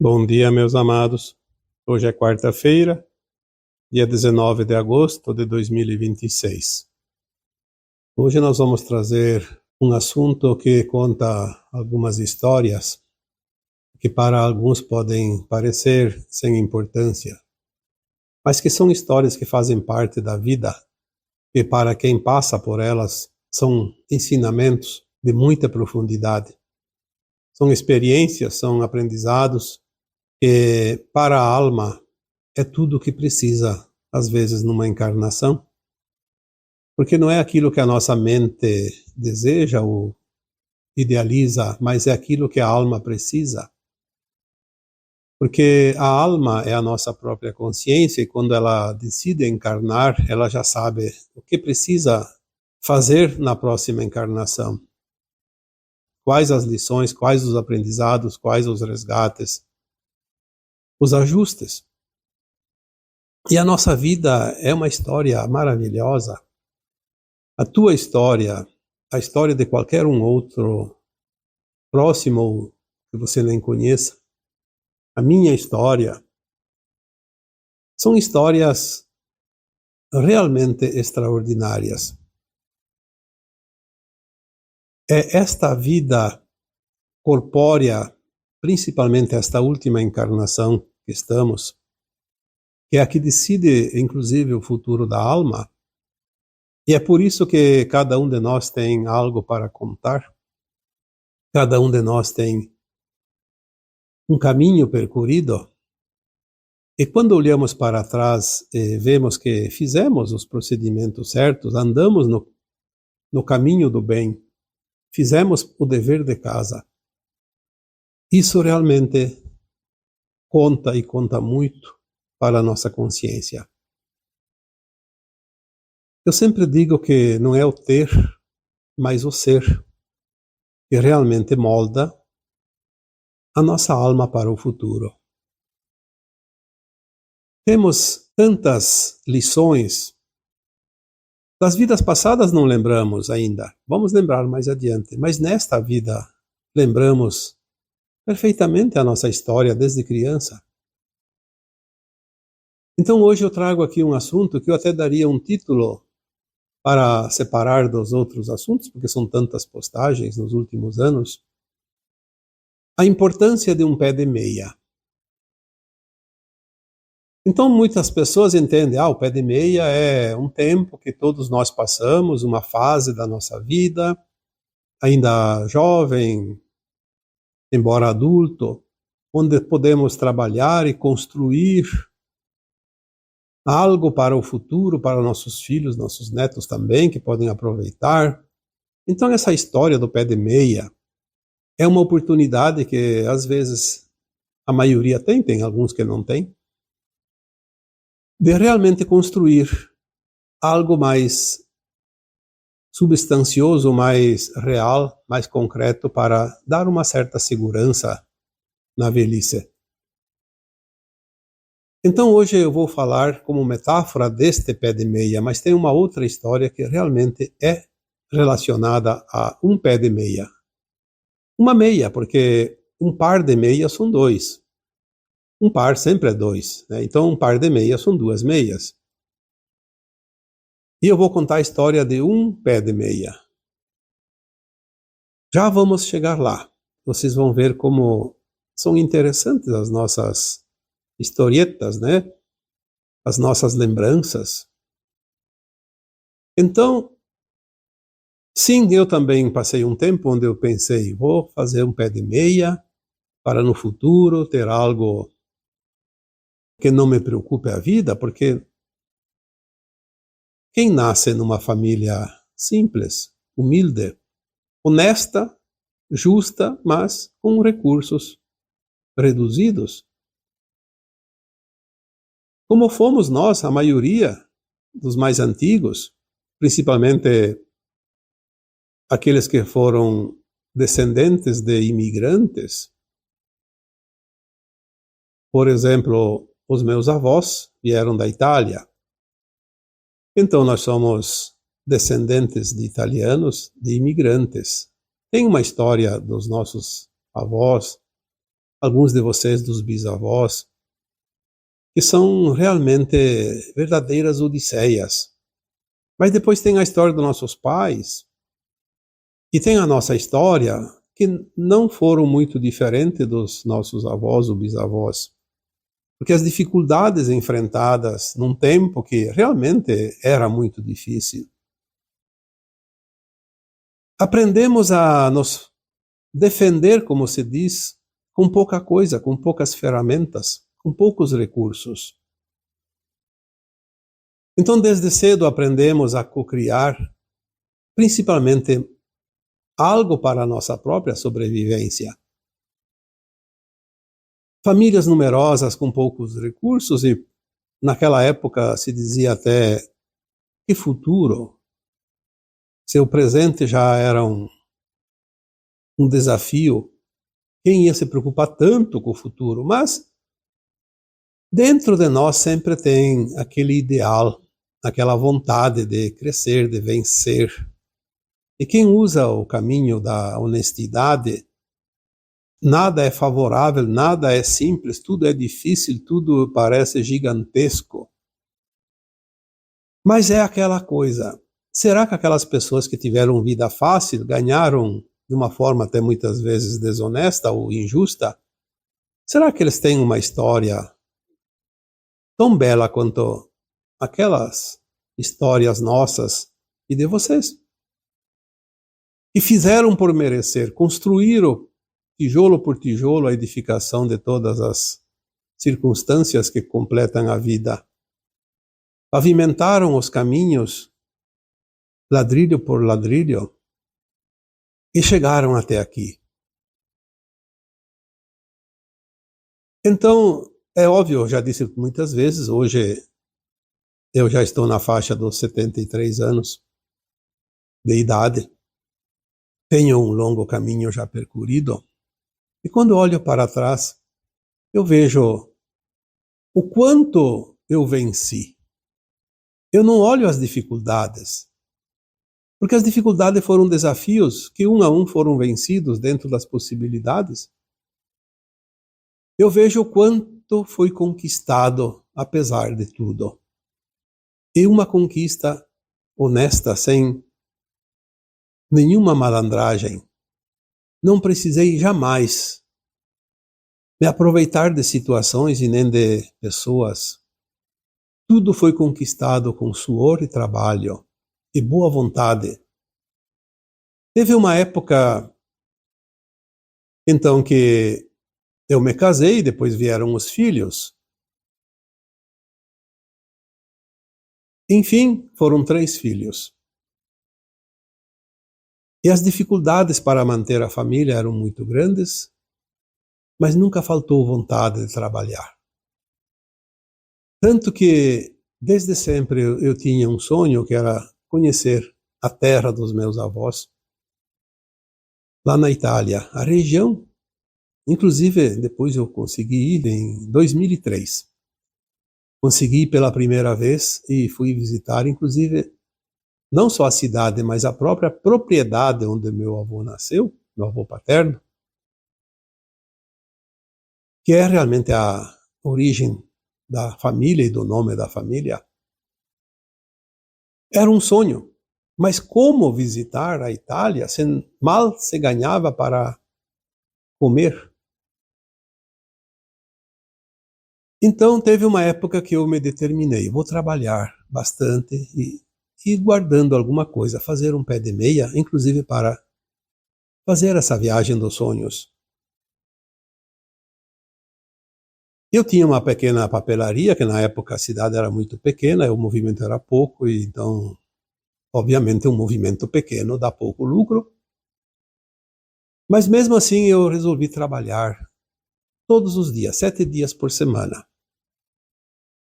Bom dia, meus amados. Hoje é quarta-feira, dia 19 de agosto de 2026. Hoje nós vamos trazer um assunto que conta algumas histórias que para alguns podem parecer sem importância, mas que são histórias que fazem parte da vida e para quem passa por elas são ensinamentos de muita profundidade. São experiências, são aprendizados que para a alma é tudo o que precisa, às vezes, numa encarnação, porque não é aquilo que a nossa mente deseja ou idealiza, mas é aquilo que a alma precisa. Porque a alma é a nossa própria consciência e quando ela decide encarnar, ela já sabe o que precisa fazer na próxima encarnação. Quais as lições, quais os aprendizados, quais os resgates, os ajustes. E a nossa vida é uma história maravilhosa. A tua história, a história de qualquer um outro próximo ou que você nem conheça, a minha história, são histórias realmente extraordinárias. É esta vida corpórea, principalmente esta última encarnação que estamos, que é a que decide, inclusive, o futuro da alma. E é por isso que cada um de nós tem algo para contar. Cada um de nós tem um caminho percorrido. E quando olhamos para trás e vemos que fizemos os procedimentos certos, andamos no caminho do bem, fizemos o dever de casa, isso realmente conta e conta muito para a nossa consciência. Eu sempre digo que não é o ter, mas o ser, que realmente molda a nossa alma para o futuro. Temos tantas lições. Das vidas passadas não lembramos ainda, vamos lembrar mais adiante, mas nesta vida lembramos perfeitamente a nossa história desde criança. Então hoje eu trago aqui um assunto que eu até daria um título para separar dos outros assuntos, porque são tantas postagens nos últimos anos. A importância de um pé de meia. Então muitas pessoas entendem, o pé de meia é um tempo que todos nós passamos, uma fase da nossa vida, ainda jovem, embora adulto, onde podemos trabalhar e construir algo para o futuro, para nossos filhos, nossos netos também, que podem aproveitar. Então essa história do pé de meia é uma oportunidade que às vezes a maioria tem alguns que não tem, de realmente construir algo mais substancioso, mais real, mais concreto para dar uma certa segurança na velhice. Então hoje eu vou falar como metáfora deste pé de meia, mas tem uma outra história que realmente é relacionada a um pé de meia. Uma meia, porque um par de meias são dois. Um par sempre é dois, né? Então um par de meias são duas meias. E eu vou contar a história de um pé de meia. Já vamos chegar lá. Vocês vão ver como são interessantes as nossas historietas, né? As nossas lembranças. Então, sim, eu também passei um tempo onde eu pensei, vou fazer um pé de meia para no futuro ter algo que não me preocupe a vida, porque quem nasce numa família simples, humilde, honesta, justa, mas com recursos reduzidos, como fomos nós, a maioria dos mais antigos, principalmente aqueles que foram descendentes de imigrantes. Por exemplo, os meus avós vieram da Itália. Então nós somos descendentes de italianos, de imigrantes. Tem uma história dos nossos avós alguns de vocês dos bisavós, que são realmente verdadeiras odisseias. Mas depois tem a história dos nossos pais, e tem a nossa história, que não foram muito diferentes dos nossos avós ou bisavós. Porque as dificuldades enfrentadas num tempo que realmente era muito difícil. Aprendemos a nos defender, como se diz, com pouca coisa, com poucas ferramentas, com poucos recursos. Então, desde cedo aprendemos a cocriar, principalmente, algo para a nossa própria sobrevivência. Famílias numerosas com poucos recursos e, naquela época, se dizia até, que futuro? Seu presente já era um desafio. Quem ia se preocupar tanto com o futuro? Mas, dentro de nós sempre tem aquele ideal, aquela vontade de crescer, de vencer. E quem usa o caminho da honestidade, nada é favorável, nada é simples, tudo é difícil, tudo parece gigantesco. Mas é aquela coisa, será que aquelas pessoas que tiveram vida fácil, ganharam de uma forma até muitas vezes desonesta ou injusta, será que eles têm uma história tão bela quanto aquelas histórias nossas e de vocês? E fizeram por merecer, construíram tijolo por tijolo a edificação de todas as circunstâncias que completam a vida. Pavimentaram os caminhos, ladrilho por ladrilho, e chegaram até aqui. Então, é óbvio, eu já disse muitas vezes, hoje eu já estou na faixa dos 73 anos de idade, tenho um longo caminho já percorrido, e quando olho para trás, eu vejo o quanto eu venci. Eu não olho as dificuldades, porque as dificuldades foram desafios que um a um foram vencidos dentro das possibilidades. Eu vejo o quanto foi conquistado apesar de tudo. E uma conquista honesta, sem nenhuma malandragem. Não precisei jamais me aproveitar de situações e nem de pessoas. Tudo foi conquistado com suor e trabalho e boa vontade. Teve uma época, então, que eu me casei, depois vieram os filhos. Enfim, foram 3 filhos. E as dificuldades para manter a família eram muito grandes, mas nunca faltou vontade de trabalhar. Tanto que, desde sempre, eu tinha um sonho que era conhecer a terra dos meus avós, lá na Itália, a região. Inclusive, depois eu consegui ir em 2003. Consegui ir pela primeira vez e fui visitar, inclusive, não só a cidade, mas a própria propriedade onde meu avô nasceu, meu avô paterno, que é realmente a origem da família e do nome da família. Era um sonho, mas como visitar a Itália se mal se ganhava para comer? Então teve uma época que eu me determinei, vou trabalhar bastante e guardando alguma coisa, fazer um pé de meia, inclusive para fazer essa viagem dos sonhos. Eu tinha uma pequena papelaria, que na época a cidade era muito pequena, o movimento era pouco, e então, obviamente, um movimento pequeno dá pouco lucro. Mas mesmo assim eu resolvi trabalhar todos os dias, 7 dias por semana.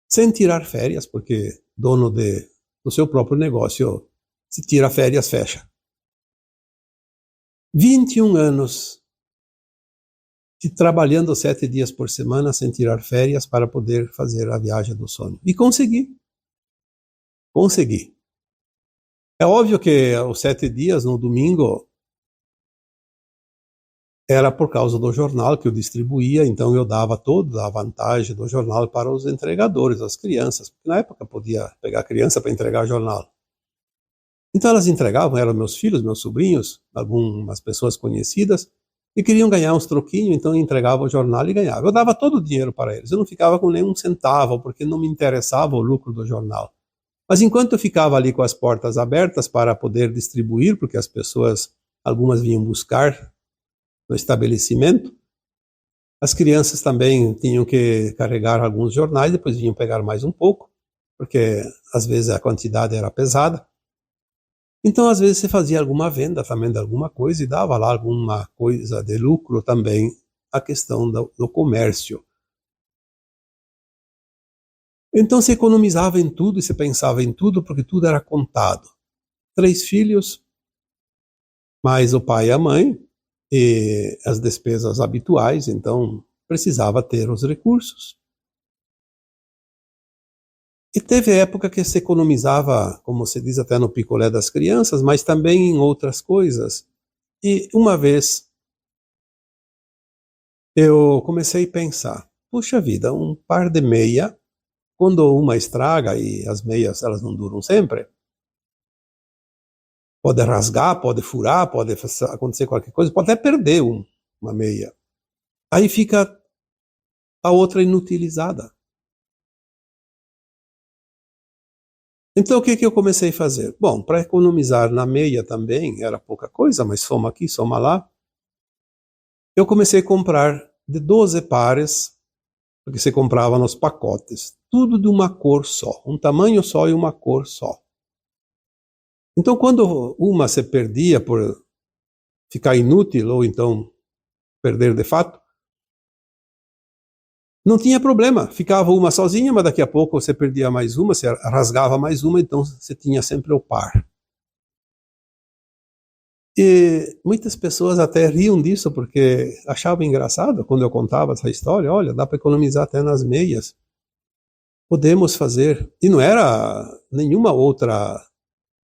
Sem tirar férias, porque dono do seu próprio negócio, se tira férias, fecha. 21 anos trabalhando 7 dias por semana sem tirar férias para poder fazer a viagem do sonho. E consegui. Consegui. É óbvio que os 7 dias, no domingo, era por causa do jornal que eu distribuía, então eu dava toda a vantagem do jornal para os entregadores, as crianças, porque na época podia pegar criança para entregar jornal. Então elas entregavam, eram meus filhos, meus sobrinhos, algumas pessoas conhecidas, e queriam ganhar uns troquinhos, então eu entregava o jornal e ganhava. Eu dava todo o dinheiro para eles, eu não ficava com nenhum centavo, porque não me interessava o lucro do jornal. Mas enquanto eu ficava ali com as portas abertas para poder distribuir, porque as pessoas, algumas vinham buscar no estabelecimento, as crianças também tinham que carregar alguns jornais, depois vinham pegar mais um pouco, porque às vezes a quantidade era pesada. Então, às vezes, você fazia alguma venda também de alguma coisa e dava lá alguma coisa de lucro também, a questão do comércio. Então, você economizava em tudo e você pensava em tudo, porque tudo era contado. 3 filhos, mais o pai e a mãe, e as despesas habituais, então precisava ter os recursos. E teve época que se economizava, como se diz até no picolé das crianças, mas também em outras coisas. E uma vez eu comecei a pensar, puxa vida, um par de meia, quando uma estraga, e as meias elas não duram sempre, pode rasgar, pode furar, pode acontecer qualquer coisa, pode até perder uma meia. Aí fica a outra inutilizada. Então o que eu comecei a fazer? Bom, para economizar na meia também, era pouca coisa, mas soma aqui, soma lá. Eu comecei a comprar de 12 pares, porque você comprava nos pacotes, tudo de uma cor só, um tamanho só e uma cor só. Então quando uma se perdia por ficar inútil, ou então perder de fato, não tinha problema, ficava uma sozinha, mas daqui a pouco você perdia mais uma, você rasgava mais uma, então você tinha sempre o par. E muitas pessoas até riam disso, porque achavam engraçado quando eu contava essa história. Olha, dá para economizar até nas meias. Podemos fazer. E não era nenhuma outra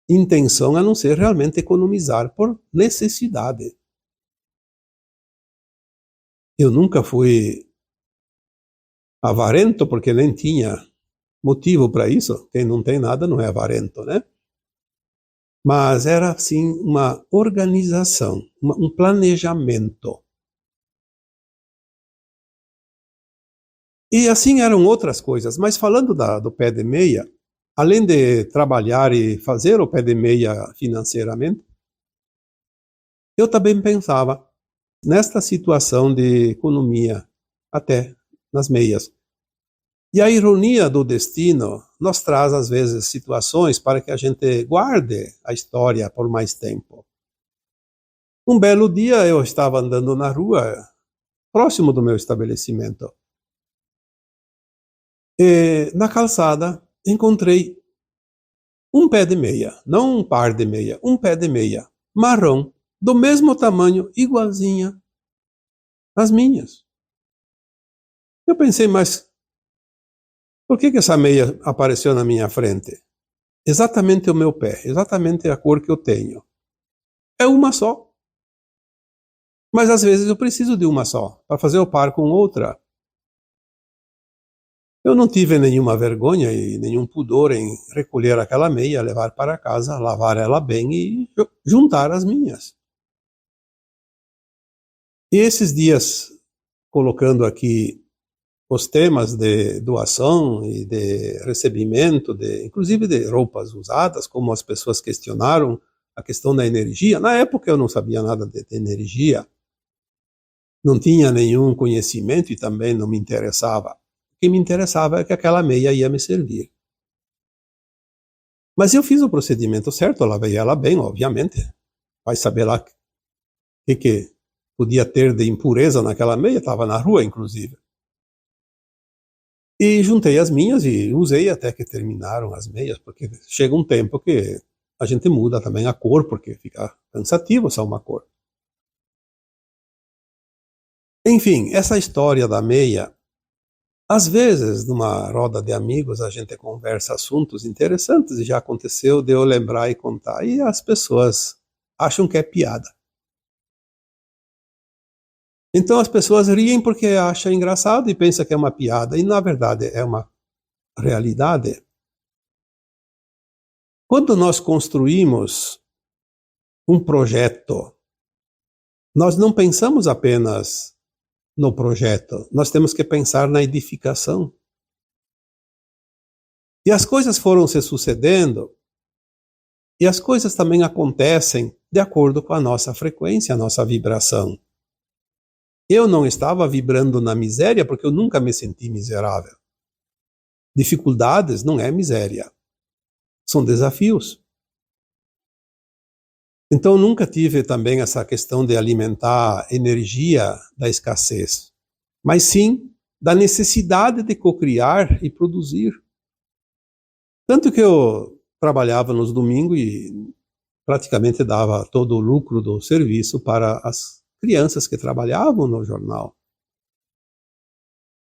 intenção a não ser realmente economizar por necessidade. Eu nunca fui avarento, porque nem tinha motivo para isso. Quem não tem nada não é avarento, né? Mas era, assim, uma organização, um planejamento. E assim eram outras coisas. Mas falando do pé de meia, além de trabalhar e fazer o pé de meia financeiramente, eu também pensava nesta situação de economia, até nas meias. E a ironia do destino nos traz, às vezes, situações para que a gente guarde a história por mais tempo. Um belo dia eu estava andando na rua, próximo do meu estabelecimento, e na calçada encontrei um pé de meia, não um par de meia, um pé de meia, marrom, do mesmo tamanho, igualzinha às minhas. Eu pensei, mas por que essa meia apareceu na minha frente? Exatamente o meu pé, exatamente a cor que eu tenho. É uma só. Mas às vezes eu preciso de uma só, para fazer o par com outra. Eu não tive nenhuma vergonha e nenhum pudor em recolher aquela meia, levar para casa, lavar ela bem e juntar as minhas. E esses dias, colocando aqui os temas de doação e de recebimento, inclusive de roupas usadas, como as pessoas questionaram a questão da energia. Na época eu não sabia nada de energia, não tinha nenhum conhecimento e também não me interessava. O que me interessava é que aquela meia ia me servir. Mas eu fiz o procedimento certo, eu lavei ela bem, obviamente. Vai saber lá o que podia ter de impureza naquela meia, estava na rua, inclusive. E juntei as minhas e usei até que terminaram as meias, porque chega um tempo que a gente muda também a cor, porque fica cansativo só uma cor. Enfim, essa história da meia, às vezes, numa roda de amigos, a gente conversa assuntos interessantes, e já aconteceu de eu lembrar e contar, e as pessoas acham que é piada. Então as pessoas riem porque acham engraçado e pensam que é uma piada, e na verdade é uma realidade. Quando nós construímos um projeto, nós não pensamos apenas no projeto, nós temos que pensar na edificação. E as coisas foram se sucedendo, e as coisas também acontecem de acordo com a nossa frequência, a nossa vibração. Eu não estava vibrando na miséria porque eu nunca me senti miserável. Dificuldades não é miséria, são desafios. Então nunca tive também essa questão de alimentar a energia da escassez, mas sim da necessidade de cocriar e produzir. Tanto que eu trabalhava nos domingos e praticamente dava todo o lucro do serviço para as crianças que trabalhavam no jornal.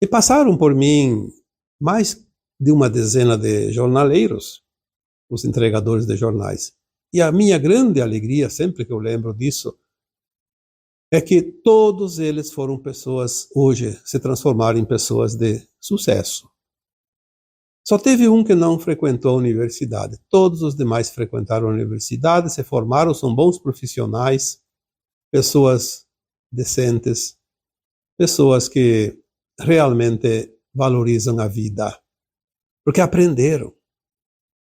E passaram por mim mais de uma dezena de jornaleiros, os entregadores de jornais. E a minha grande alegria, sempre que eu lembro disso, é que todos eles foram pessoas, hoje, se transformaram em pessoas de sucesso. Só teve um que não frequentou a universidade. Todos os demais frequentaram a universidade, se formaram, são bons profissionais, pessoas decentes, pessoas que realmente valorizam a vida, porque aprenderam.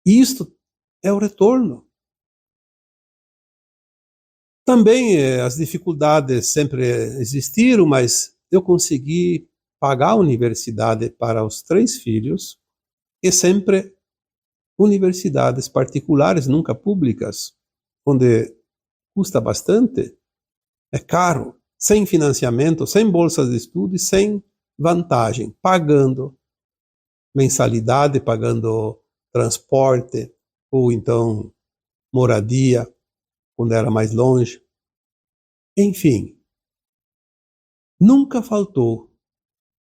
E isto é o retorno. Também as dificuldades sempre existiram, mas eu consegui pagar a universidade para os 3 filhos, e sempre universidades particulares, nunca públicas, onde custa bastante, é caro, sem financiamento, sem bolsas de estudo e sem vantagem, pagando mensalidade, pagando transporte, ou então moradia, quando era mais longe. Enfim, nunca faltou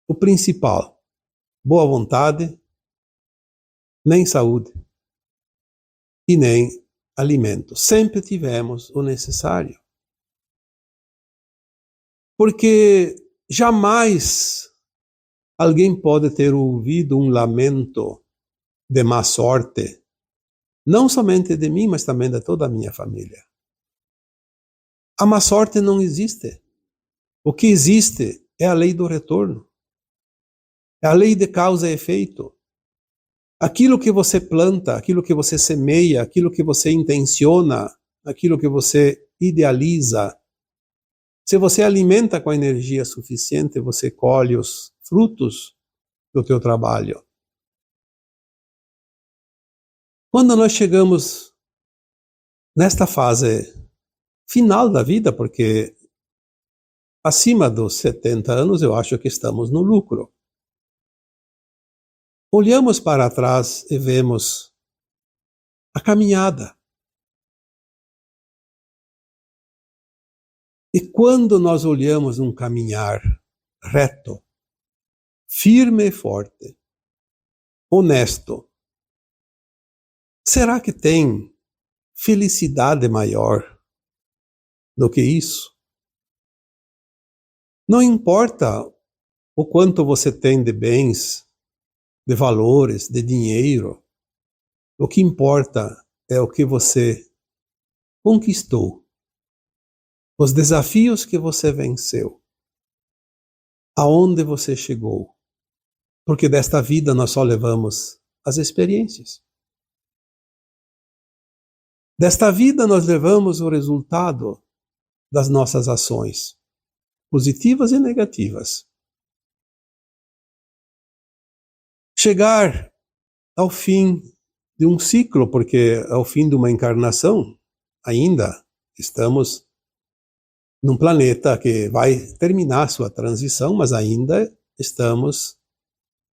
o principal: boa vontade, nem saúde e nem alimento. Sempre tivemos o necessário. Porque jamais alguém pode ter ouvido um lamento de má sorte, não somente de mim, mas também de toda a minha família. A má sorte não existe. O que existe é a lei do retorno. É a lei de causa e efeito. Aquilo que você planta, aquilo que você semeia, aquilo que você intenciona, aquilo que você idealiza, se você alimenta com a energia suficiente, você colhe os frutos do teu trabalho. Quando nós chegamos nesta fase final da vida, porque acima dos 70 anos eu acho que estamos no lucro, olhamos para trás e vemos a caminhada. E quando nós olhamos um caminhar reto, firme e forte, honesto, será que tem felicidade maior do que isso? Não importa o quanto você tem de bens, de valores, de dinheiro, o que importa é o que você conquistou, os desafios que você venceu, aonde você chegou, porque desta vida nós só levamos as experiências. Desta vida nós levamos o resultado das nossas ações, positivas e negativas. Chegar ao fim de um ciclo, porque ao fim de uma encarnação, ainda estamos num planeta que vai terminar sua transição, mas ainda estamos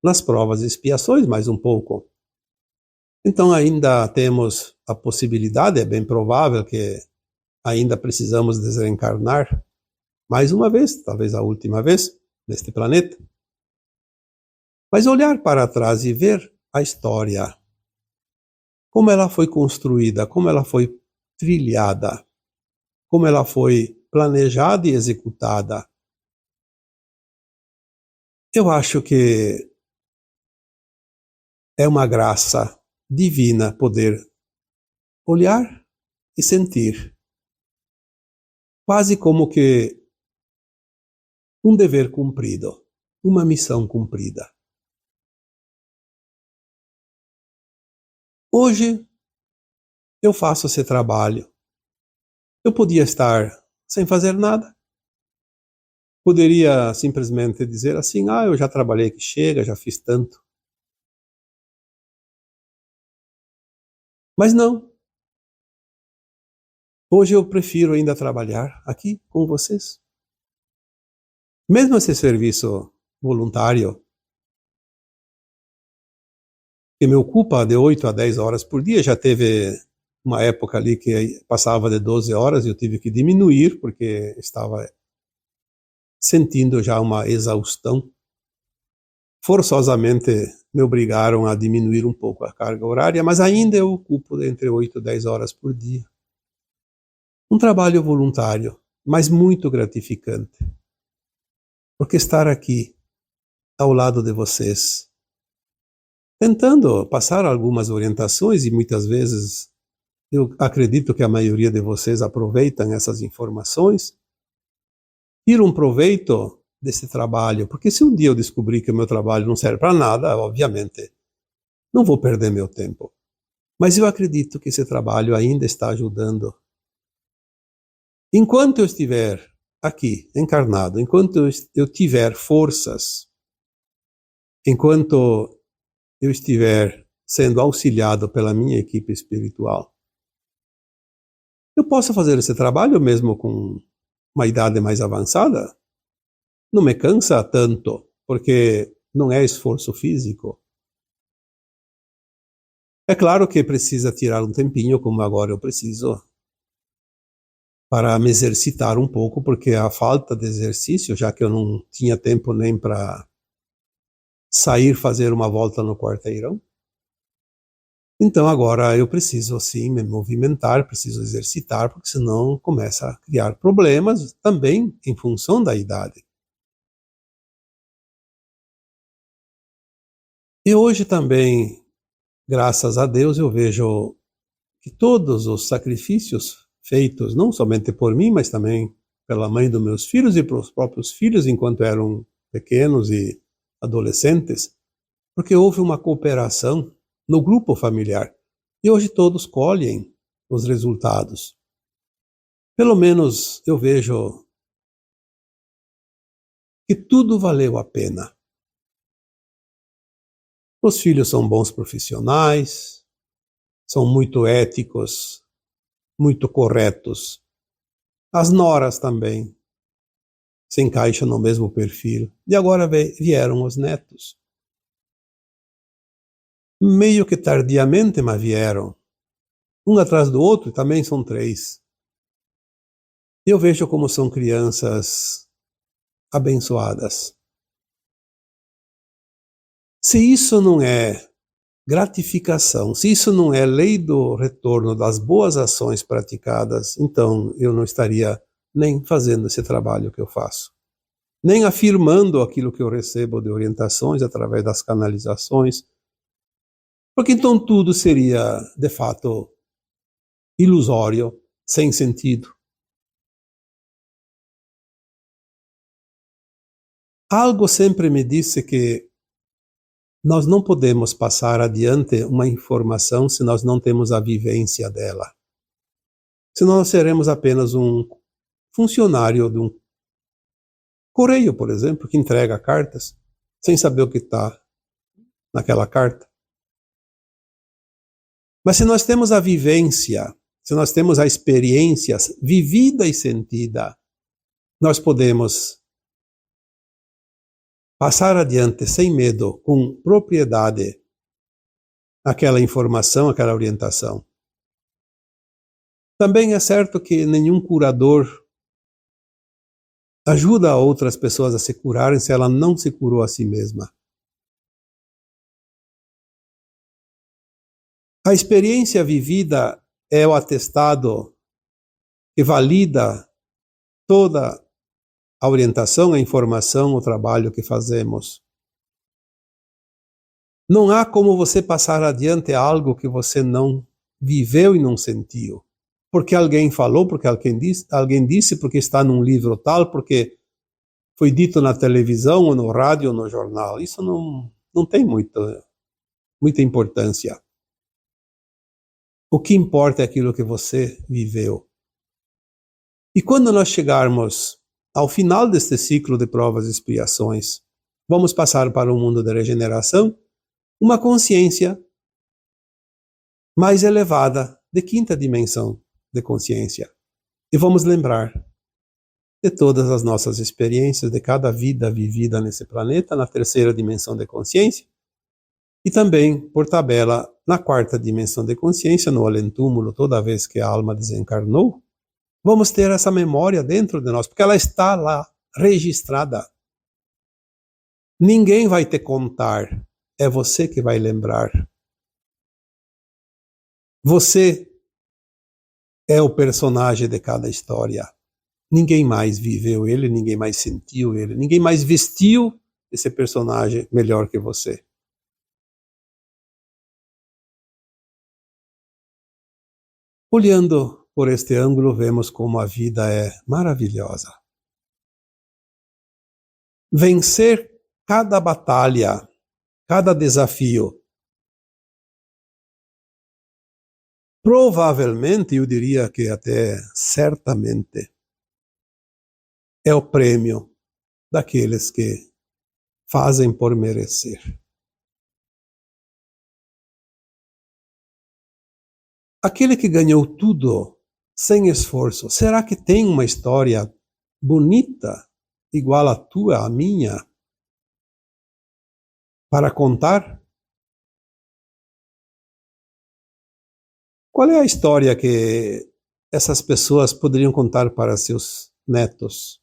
nas provas e expiações mais um pouco. Então ainda temos a possibilidade, é bem provável que ainda precisamos desencarnar mais uma vez, talvez a última vez, neste planeta. Mas olhar para trás e ver a história, como ela foi construída, como ela foi trilhada, como ela foi planejada e executada, Eu acho que é uma graça divina poder olhar e sentir, quase como que um dever cumprido, uma missão cumprida. Hoje eu faço esse trabalho. Eu podia estar sem fazer nada. Poderia simplesmente dizer assim, eu já trabalhei que chega, já fiz tanto. Mas não. Hoje eu prefiro ainda trabalhar aqui com vocês. Mesmo esse serviço voluntário, que me ocupa de 8 a 10 horas por dia, já teve uma época ali que passava de 12 horas e eu tive que diminuir, porque estava sentindo já uma exaustão. Forçosamente me obrigaram a diminuir um pouco a carga horária, mas ainda eu ocupo entre 8 e 10 horas por dia. Um trabalho voluntário, mas muito gratificante. Porque estar aqui, ao lado de vocês, tentando passar algumas orientações, e muitas vezes eu acredito que a maioria de vocês aproveitam essas informações, tira um proveito desse trabalho, porque se um dia eu descobrir que o meu trabalho não serve para nada, obviamente, não vou perder meu tempo. Mas eu acredito que esse trabalho ainda está ajudando. Enquanto eu estiver aqui, encarnado, enquanto eu tiver forças, enquanto eu estiver sendo auxiliado pela minha equipe espiritual, eu posso fazer esse trabalho mesmo com uma idade mais avançada. Não me cansa tanto, porque não é esforço físico. É claro que precisa tirar um tempinho, como agora eu preciso, para me exercitar um pouco, porque a falta de exercício, já que eu não tinha tempo nem para sair fazer uma volta no quarteirão, então agora eu preciso sim me movimentar, preciso exercitar, porque senão começa a criar problemas também em função da idade. E hoje também, graças a Deus, eu vejo que todos os sacrifícios feitos, não somente por mim, mas também pela mãe dos meus filhos e pelos próprios filhos enquanto eram pequenos e adolescentes, porque houve uma cooperação no grupo familiar. E hoje todos colhem os resultados. Pelo menos eu vejo que tudo valeu a pena. Os filhos são bons profissionais, são muito éticos, muito corretos. As noras também se encaixam no mesmo perfil. E agora vieram os netos. Meio que tardiamente, mas vieram. Um atrás do outro, também são 3. Eu vejo como são crianças abençoadas. Se isso não é gratificação, se isso não é lei do retorno das boas ações praticadas, então eu não estaria nem fazendo esse trabalho que eu faço, nem afirmando aquilo que eu recebo de orientações através das canalizações, porque então tudo seria, de fato, ilusório, sem sentido. Algo sempre me disse que nós não podemos passar adiante uma informação se nós não temos a vivência dela. Senão nós seremos apenas um funcionário de um correio, por exemplo, que entrega cartas sem saber o que está naquela carta. Mas se nós temos a vivência, se nós temos a experiência vivida e sentida, nós podemos passar adiante sem medo, com propriedade, aquela informação, aquela orientação. Também é certo que nenhum curador ajuda outras pessoas a se curarem se ela não se curou a si mesma. A experiência vivida é o atestado que valida toda a orientação, a informação, o trabalho que fazemos. Não há como você passar adiante algo que você não viveu e não sentiu. Porque alguém falou, porque alguém disse, porque está num livro tal, porque foi dito na televisão, ou no rádio, ou no jornal. Isso não tem muita importância. O que importa é aquilo que você viveu. E quando nós chegarmos ao final deste ciclo de provas e expiações, vamos passar para o mundo da regeneração, uma consciência mais elevada, de quinta dimensão de consciência. E vamos lembrar de todas as nossas experiências, de cada vida vivida nesse planeta, na terceira dimensão de consciência, e também, por tabela, na quarta dimensão de consciência, no além-túmulo, toda vez que a alma desencarnou, vamos ter essa memória dentro de nós, porque ela está lá, registrada. Ninguém vai te contar, é você que vai lembrar. Você é o personagem de cada história. Ninguém mais viveu ele, ninguém mais sentiu ele, ninguém mais vestiu esse personagem melhor que você. Olhando por este ângulo, vemos como a vida é maravilhosa. Vencer cada batalha, cada desafio, provavelmente, eu diria que até certamente, é o prêmio daqueles que fazem por merecer. Aquele que ganhou tudo sem esforço, será que tem uma história bonita, igual a tua, a minha, para contar? Qual é a história que essas pessoas poderiam contar para seus netos?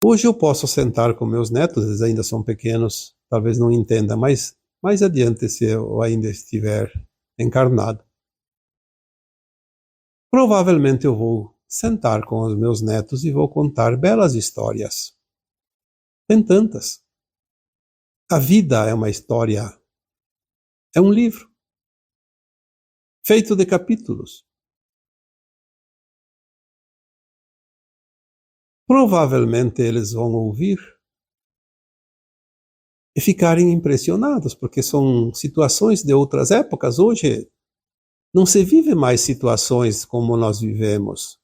Hoje eu posso sentar com meus netos, eles ainda são pequenos, talvez não entendam, mas mais adiante, se eu ainda estiver encarnado, provavelmente eu vou sentar com os meus netos e vou contar belas histórias. Tem tantas. A vida é uma história, é um livro, feito de capítulos. Provavelmente eles vão ouvir e ficarem impressionados, porque são situações de outras épocas. Hoje não se vive mais situações como nós vivemos.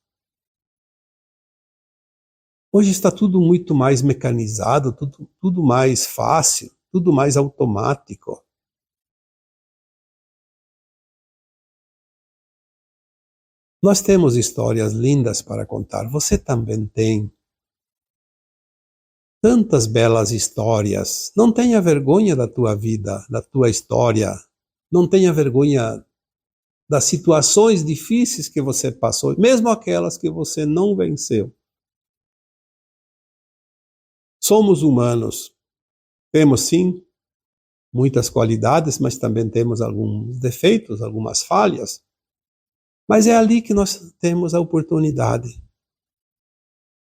Hoje está tudo muito mais mecanizado, tudo mais fácil, tudo mais automático. Nós temos histórias lindas para contar, você também tem. Tantas belas histórias. Não tenha vergonha da tua vida, da tua história. Não tenha vergonha das situações difíceis que você passou, mesmo aquelas que você não venceu. Somos humanos. Temos, sim, muitas qualidades, mas também temos alguns defeitos, algumas falhas. Mas é ali que nós temos a oportunidade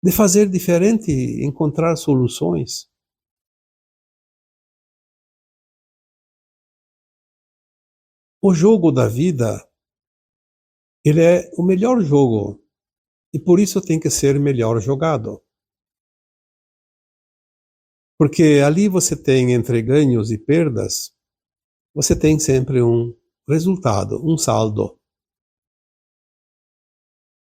de fazer diferente, encontrar soluções. O jogo da vida, ele é o melhor jogo e por isso tem que ser melhor jogado. Porque ali você tem, entre ganhos e perdas, você tem sempre um resultado, um saldo.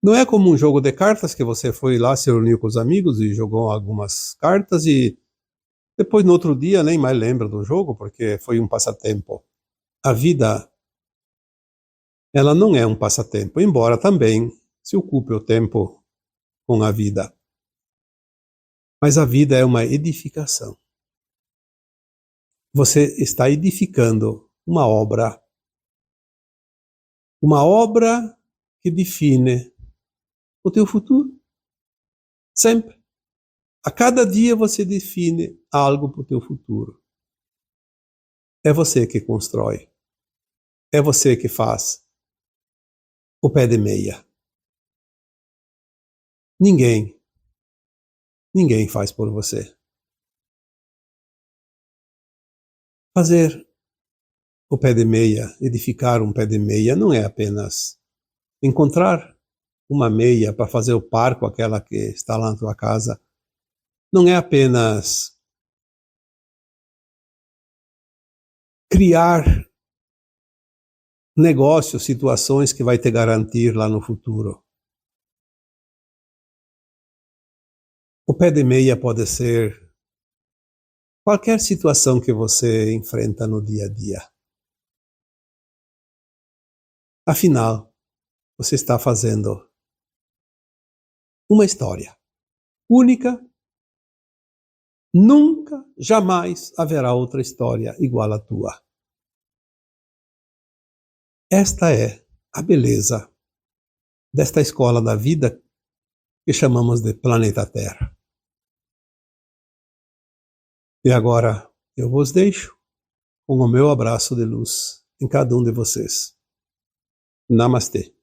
Não é como um jogo de cartas que você foi lá, se reuniu com os amigos e jogou algumas cartas e depois no outro dia nem mais lembra do jogo porque foi um passatempo. A vida, ela não é um passatempo, embora também se ocupe o tempo com a vida. Mas a vida é uma edificação. Você está edificando uma obra que define o teu futuro. Sempre. A cada dia você define algo para o teu futuro. É você que constrói. É você que faz o pé de meia. Ninguém faz por você. Fazer o pé de meia, edificar um pé de meia, não é apenas encontrar uma meia para fazer o par com aquela que está lá na tua casa. Não é apenas criar negócios, situações que vai te garantir lá no futuro. O pé de meia pode ser qualquer situação que você enfrenta no dia a dia. Afinal, você está fazendo uma história única. Nunca, jamais haverá outra história igual à tua. Esta é a beleza desta escola da vida que chamamos de planeta Terra. E agora eu vos deixo com o meu abraço de luz em cada um de vocês. Namastê.